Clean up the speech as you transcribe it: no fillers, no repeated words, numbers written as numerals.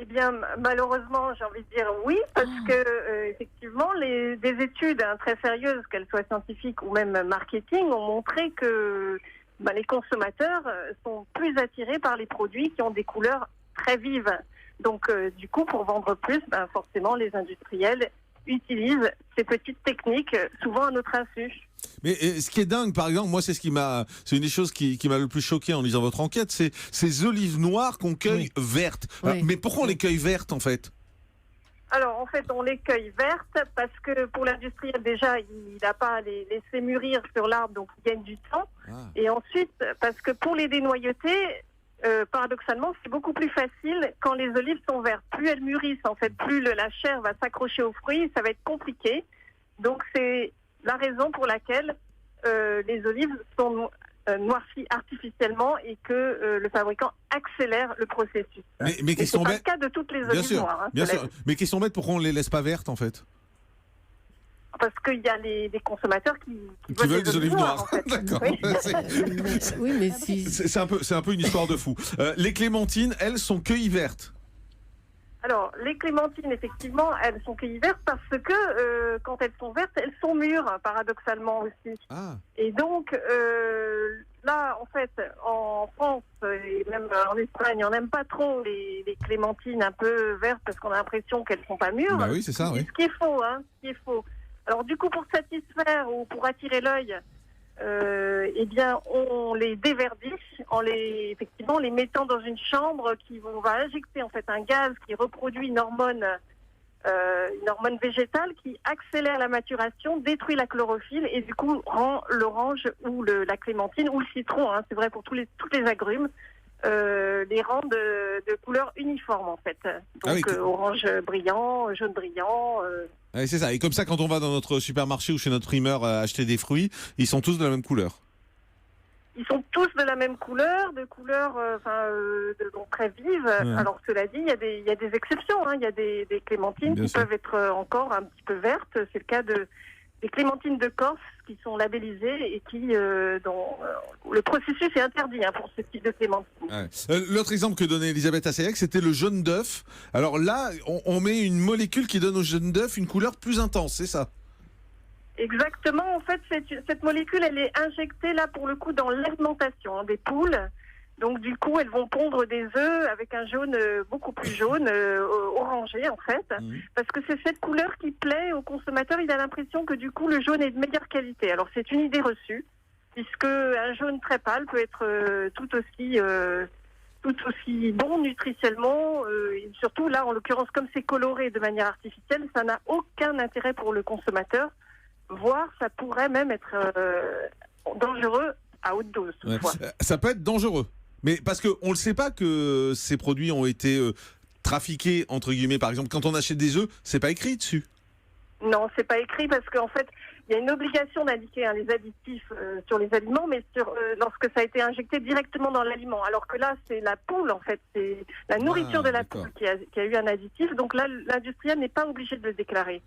bien, malheureusement, j'ai envie de dire oui, parce que effectivement, des études très sérieuses, qu'elles soient scientifiques ou même marketing, ont montré que les consommateurs sont plus attirés par les produits qui ont des couleurs très vives. Donc, du coup, pour vendre plus, forcément, les industriels utilisent ces petites techniques, souvent à notre insu. Mais ce qui est dingue, par exemple, moi, c'est une des choses qui m'a le plus choqué en lisant votre enquête, c'est ces olives noires qu'on cueille vertes. Oui. Mais pourquoi on les cueille vertes, en fait? Alors, en fait, on les cueille vertes parce que pour l'industriel, déjà, il n'a pas à les laisser mûrir sur l'arbre, donc il gagne du temps. Ah. Et ensuite, parce que pour les dénoyauter, paradoxalement, c'est beaucoup plus facile quand les olives sont vertes. Plus elles mûrissent, en fait, plus la chair va s'accrocher aux fruits, ça va être compliqué. Donc, c'est la raison pour laquelle les olives sont noircies artificiellement et que le fabricant accélère le processus. Mais qui sont c'est pas bêtes. le cas de toutes les Bien olives sûr, noires. bien cela sûr. dit. Mais qui sont bêtes, pourquoi on les laisse pas vertes, en fait? Parce qu'il y a des consommateurs qui veulent des olives noires. en fait. D'accord. Oui. Oui, mais si. C'est un peu une histoire de fou. Les clémentines, elles, sont cueillies vertes. Alors, les clémentines, effectivement, elles sont cueillies vertes parce que quand elles sont vertes, elles sont mûres, paradoxalement aussi. Ah. Et donc, là, en fait, en France et même en Espagne, on n'aime pas trop les clémentines un peu vertes parce qu'on a l'impression qu'elles sont pas mûres. Bah oui, c'est ça, oui. Ce qui est faux, ce qui est faux. Alors, du coup, pour satisfaire ou pour attirer l'œil, eh bien, on les déverdit effectivement, en les mettant dans une chambre on va injecter en fait un gaz qui reproduit une hormone végétale qui accélère la maturation, détruit la chlorophylle et du coup rend l'orange ou la clémentine ou le citron, c'est vrai pour tous les agrumes, les rend de couleur uniforme en fait. Donc orange brillant, jaune brillant. Ouais, c'est ça. Et comme ça, quand on va dans notre supermarché ou chez notre primeur acheter des fruits, ils sont tous de la même couleur. Ils sont tous de la même couleur, donc très vives. Ouais. Alors cela dit, il y a des exceptions. Il y a des clémentines Bien qui sûr. peuvent être encore un petit peu vertes. C'est le cas des clémentines de Corse qui sont labellisées et qui, le processus est interdit pour ce type de clémentine. Ouais. L'autre exemple que donnait Elisabeth Assayag, c'était le jaune d'œuf. Alors là, on met une molécule qui donne au jaune d'œuf une couleur plus intense, c'est ça? Exactement. En fait, cette molécule, elle est injectée là pour le coup dans l'alimentation des poules. Donc du coup, elles vont pondre des œufs avec un jaune beaucoup plus jaune, orangé en fait, parce que c'est cette couleur qui plaît au consommateur. Il a l'impression que du coup le jaune est de meilleure qualité. Alors c'est une idée reçue, puisque un jaune très pâle peut être tout aussi bon nutritionnellement. Et surtout là, en l'occurrence, comme c'est coloré de manière artificielle, ça n'a aucun intérêt pour le consommateur. Voire ça pourrait même être dangereux à haute dose. Ouais. Ça peut être dangereux. Mais parce qu'on ne le sait pas que ces produits ont été trafiqués, entre guillemets. Par exemple, quand on achète des œufs, c'est pas écrit dessus. Non, c'est pas écrit parce qu'en fait, il y a une obligation d'indiquer les additifs sur les aliments, mais lorsque ça a été injecté directement dans l'aliment. Alors que là, c'est la poule, en fait. C'est la nourriture de la poule qui a eu un additif. Donc là, l'industriel n'est pas obligé de le déclarer.